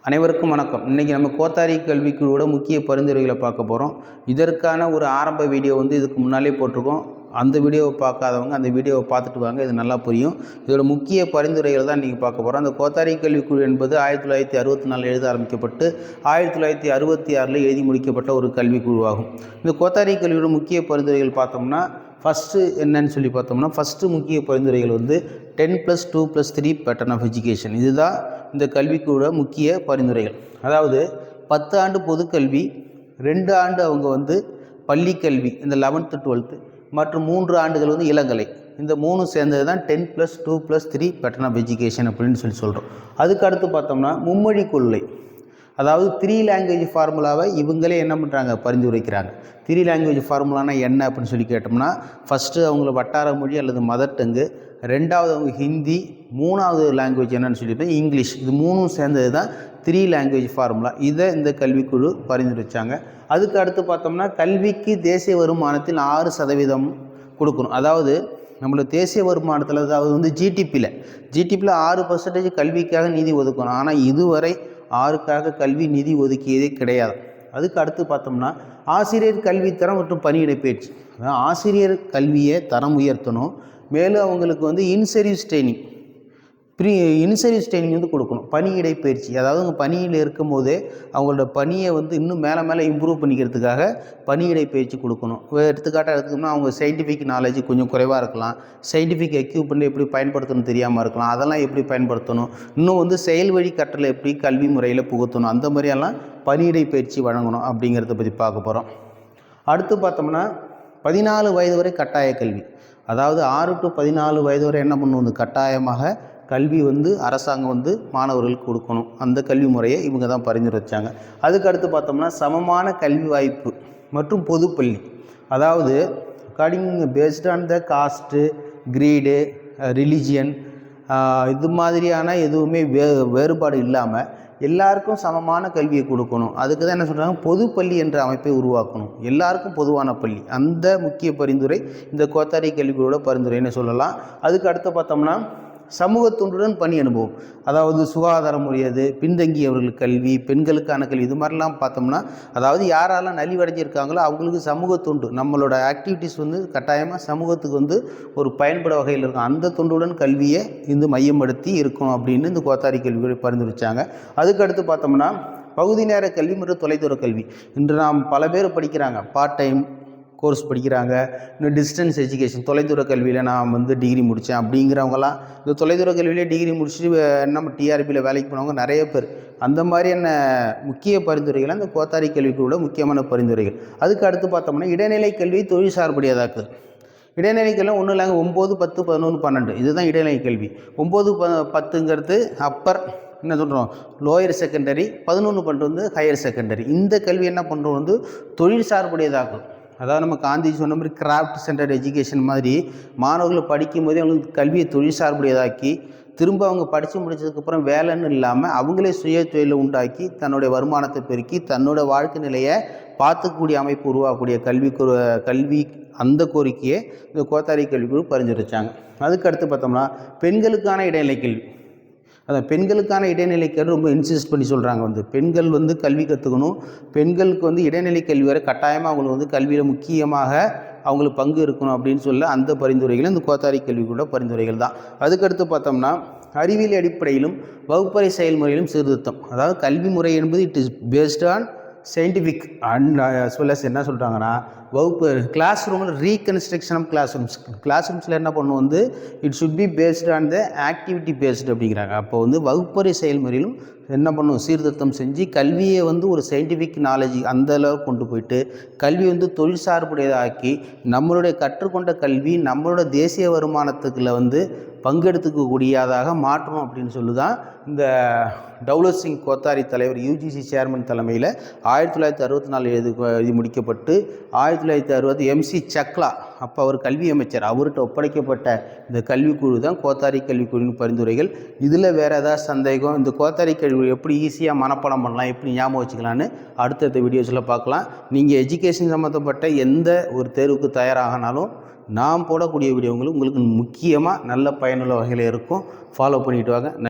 அனைவருக்கும் வணக்கம். இன்றைக்கி நம்ம கோத்தாரி கல்விக்குழுவோட முக்கிய பரிந்துரைகளை பார்க்க போகிறோம். இதற்கான ஒரு ஆரம்ப வீடியோ இதுக்கு முன்னாலே போட்டிருக்கோம். அந்த வீடியோவை பார்க்காதவங்க அந்த வீடியோவை பார்த்துட்டு வாங்க, இது நல்லா புரியும். இதோட முக்கிய பரிந்துரைகள் தான் இன்றைக்கி பார்க்க போகிறோம். அந்த கோத்தாரி கல்விக்குழு என்பது 1964 எழுத ஆரம்பிக்கப்பட்டு 1966 எழுதி முடிக்கப்பட்ட ஒரு கல்விக்குழுவாகும். இந்த கோத்தாரி கல்வியோட முக்கிய பரிந்துரைகள் பார்த்தோம்னா ஃபஸ்ட்டு என்னன்னு சொல்லி பார்த்தோம்னா, ஃபஸ்ட்டு முக்கிய பரிந்துரைகள் 10+2+3 பேட்டர்ன் ஆஃப் எஜுகேஷன். இதுதான் இந்த கல்விக்குழு முக்கிய பரிந்துரைகள். அதாவது 10 ஆண்டு பொதுக்கல்வி, 2 ஆண்டு அவங்க பள்ளிக்கல்வி, இந்த 11th 12th, மற்றும் 3 ஆண்டுகள் இளங்கலை. இந்த 3 சேர்ந்தது தான் 10+2+3 பேட்டர்ன் ஆஃப் எஜுகேஷன் அப்படின்னு சொல்கிறோம். அதுக்கு அடுத்து பார்த்தோம்னா மும்மொழி கொள்கை, அதாவது 3 லாங்குவேஜ் ஃபார்முலாவை இவங்களே என்ன பண்ணுறாங்க, பரிந்துரைக்கிறாங்க. 3 லாங்குவேஜ் ஃபார்முலானா என்ன அப்படின்னு சொல்லி கேட்டோம்னா, ஃபஸ்ட்டு அவங்கள வட்டார மொழி அல்லது மதர் டங்கு, 2வது அவங்க ஹிந்தி, 3வது லாங்குவேஜ் என்னன்னு சொல்லிட்டு இங்கிலீஷ். இது 3ம் சேர்ந்தது தான் 3 லாங்குவேஜ் ஃபார்முலா. இதை இந்த கல்விக்குழு பரிந்துரைச்சாங்க. அதுக்கு அடுத்து பார்த்தோம்னா கல்விக்கு தேசிய வருமானத்தில் 6% கொடுக்கணும். அதாவது நம்மளோட தேசிய வருமானத்தில், அதாவது ஜிடிபியில் 6% கல்விக்காக நிதி ஒதுக்கணும். ஆனால் இதுவரை 6க்காக கல்வி நிதி ஒதுக்கியதே கிடையாது. அதுக்கு அடுத்து பார்த்தோம்னா ஆசிரியர் கல்வித்தரம் மற்றும் பணியிடை பயிற்சி. அதாவது ஆசிரியர் கல்வியை தரம் உயர்த்தணும். மேலும் அவங்களுக்கு இன்சர்வீஸ் ட்ரைனிங், இன்சர்வீஸ் ட்ரைனிங் கொடுக்கணும். பணியிடை பயிற்சி, அதாவது அவங்க பணியில் இருக்கும் போதே அவங்களோட பணியை இன்னும் மேலே இம்ப்ரூவ் பண்ணிக்கிறதுக்காக பணியிடை பயிற்சி கொடுக்கணும். எடுத்துக்காட்டாக எடுத்துக்கணும்னா அவங்க சயின்டிஃபிக் நாலேஜ் கொஞ்சம் குறைவாக இருக்கலாம், சயின்டிஃபிக் எக்யூப்மெண்ட் எப்படி பயன்படுத்தணும் தெரியாமல் இருக்கலாம், அதெல்லாம் எப்படி பயன்படுத்தணும், இன்னும் செயல் வழி கற்றலை எப்படி கல்வி முறையில் புகுத்தணும், அந்த மாதிரியெல்லாம் பணியிடை பயிற்சி வழங்கணும் அப்படிங்கிறத பற்றி பார்க்க போகிறோம். அடுத்து பார்த்தோம்னா 14 வயது வரை கட்டாய கல்வி. அதாவது 6 to 14 வயது வரை என்ன பண்ணணும், கட்டாயமாக கல்வி அரசாங்கம் மாணவர்களுக்கு கொடுக்கணும். அந்த கல்வி முறையை இவங்க தான் பரிந்துரைச்சாங்க. அதுக்கு அடுத்து பார்த்தோம்னா சமமான கல்வி வாய்ப்பு மற்றும் பொதுப்பள்ளி. அதாவது according based on the cost, grid, religion, இது மாதிரியான எதுவுமே வேறுபாடு இல்லாமல் எல்லாருக்கும் சமமான கல்வியை கொடுக்கணும். அதுக்கு தான் என்ன சொல்கிறாங்க, பொதுப்பள்ளி என்ற அமைப்பை உருவாக்கணும், எல்லாருக்கும் பொதுவான பள்ளி. அந்த முக்கிய பரிந்துரை இந்த கோத்தாரி கல்விகளோட பரிந்துரைன்னு சொல்லலாம். அதுக்கு அடுத்து பார்த்தோம்னா சமூகத்தொண்டுடன் பணி அனுபவம். அதாவது சுகாதாரம் உரியது, பின்தங்கியவர்களுக்கு கல்வி, பெண்களுக்கான கல்வி, இது மாதிரிலாம் பார்த்தோம்னா, அதாவது யாரெல்லாம் நலிவடைஞ்சிருக்காங்களோ அவங்களுக்கு சமூகத்தொண்டு, நம்மளோட ஆக்டிவிட்டீஸ் கட்டாயமாக சமூகத்துக்கு ஒரு பயன்பட வகையில் இருக்கும். அந்த தொண்டுடன் கல்வியை மையப்படுத்தி இருக்கும் அப்படின்னு இந்த கோத்தாரி கல்வியை பரிந்துரைச்சாங்க. அதுக்கடுத்து பார்த்தோம்னா பகுதி நேர கல்வி மற்றும் தொலைதூர கல்வி. இன்று நாம் பல பேர் படிக்கிறாங்க, பார்ட் டைம் கோர்ஸ் படிக்கிறாங்க, இன்னும் டிஸ்டன்ஸ் எஜுகேஷன், தொலைதூர கல்வியில் நான் டிகிரி முடித்தேன் அப்படிங்கிறவங்களாம் இந்த தொலைதூர கல்வியிலே டிகிரி முடிச்சுட்டு நம்ம டிஆர்பியில் வேலைக்கு போனவங்க நிறைய பேர். அந்த மாதிரியான முக்கிய பரிந்துரைகள் அந்த கோத்தாரி கல்விக்குள்ள முக்கியமான பரிந்துரைகள். அதுக்கு அடுத்து பார்த்தோம்னா இடைநிலை கல்வி தொழில் சார்புடையதாக்குது. இடைநிலை கல்வி ஒன்றும் இல்லைங்க, 9, 10, 11, 12 இதுதான் இடைநிலை கல்வி. 9, 10ங்கிறது அப்பர் என்ன சொல்கிறோம், லோயர் செகண்டரி, 11, 12 ஹையர் செகண்டரி. இந்த கல்வி என்ன பண்ணுறோம், தொழில் சார்புடையதாகும். அதாவது நம்ம காந்தி சொன்ன மாதிரி கிராஃப்ட் சென்டர் எஜுகேஷன் மாதிரி மாணவர்களை படிக்கும் போதே அவங்களுக்கு கல்வியை தொழில் சார்புடையதாக்கி, திரும்ப அவங்க படித்து முடிச்சதுக்கப்புறம் வேலைன்னு இல்லாமல் அவங்களே சுய தொழிலை உண்டாக்கி தன்னுடைய வருமானத்தை பெருக்கி தன்னோட வாழ்க்கை நிலையை பார்த்துக்கூடிய அமைப்பு உருவாக்கக்கூடிய கல்வி அந்த கோரிக்கையை இந்த கோத்தாரி கல்விக்குழு பரிந்துரைச்சாங்க. அதுக்கு அடுத்து பார்த்தோம்னா பெண்களுக்கான இடைநிலை கல்வி. அதான் பெண்களுக்கான இடைநிலை கல்வி ரொம்ப இன்சிஸ்ட் பண்ணி சொல்கிறாங்க. பெண்கள் கல்வி கற்றுக்கணும், பெண்களுக்கு இடைநிலை கல்வி வரை கட்டாயமாக அவங்களுக்கு கல்வியில் முக்கியமாக அவங்களுக்கு பங்கு இருக்கணும் அப்படின்னு சொல்ல அந்த பரிந்துரைகள் இந்த கோத்தாரி கல்விக்கூட பரிந்துரைகள் தான். அதுக்கடுத்து பார்த்தோம்னா அறிவியல் அடிப்படையிலும் வகுப்பறை செயல்முறையிலும் சீர்திருத்தம். அதாவது கல்வி முறை என்பது it is based on scientific and as well as என்ன சொல்கிறாங்கன்னா வகுப்பு கிளாஸ் ரூமில் ரீகன்ஸ்ட்ரக்ஷன் ஆஃப் கிளாஸ் ரூம்ஸில் என்ன பண்ணுவோம், it should be based on the activity based அப்படிங்கிறாங்க. அப்போ வகுப்பறை செயல்முறையிலும் என்ன பண்ணும், சீர்திருத்தம் செஞ்சு கல்வியை ஒரு சயின்டிஃபிக் நாலேஜ் அந்த அளவுக்கு கொண்டு போயிட்டு கல்வி தொழில் சார்புடையதாக்கி நம்மளுடைய கற்றுக்கொண்ட கல்வி நம்மளோட தேசிய வருமானத்துக்குள்ள பங்கெடுத்துக்கக்கூடியதாக மாற்றணும் அப்படின்னு சொல்லுதான் இந்த டவுலத் சிங் கோத்தாரி தலைவர் யூஜிசி சேர்மன் தலைமையில் 1964 எழுதி முடிக்கப்பட்டு 1960 MC சக்லா அப்போ அவர் கல்வி அமைச்சர் அவர்கிட்ட ஒப்படைக்கப்பட்ட இந்த கல்விக்குழு தான் கோத்தாரி கல்விக்குழுவின் பரிந்துரைகள். இதில் வேறு ஏதாவது சந்தேகம், இந்த கோத்தாரி கல்வி எப்படி ஈஸியாக மனப்பாடம் பண்ணலாம், எப்படி ஞாபகம் வச்சுக்கலான்னு அடுத்தடுத்த வீடியோஸில் பார்க்கலாம். நீங்கள் எஜுகேஷன் சம்மந்தப்பட்ட எந்த ஒரு தேர்வுக்கு தயாராகனாலும் நான் போடக்கூடிய வீடியோங்களுக்கு உங்களுக்கு முக்கியமாக நல்ல பயனுள்ள வகையில் இருக்கும். ஃபாலோ பண்ணிட்டு வாங்க.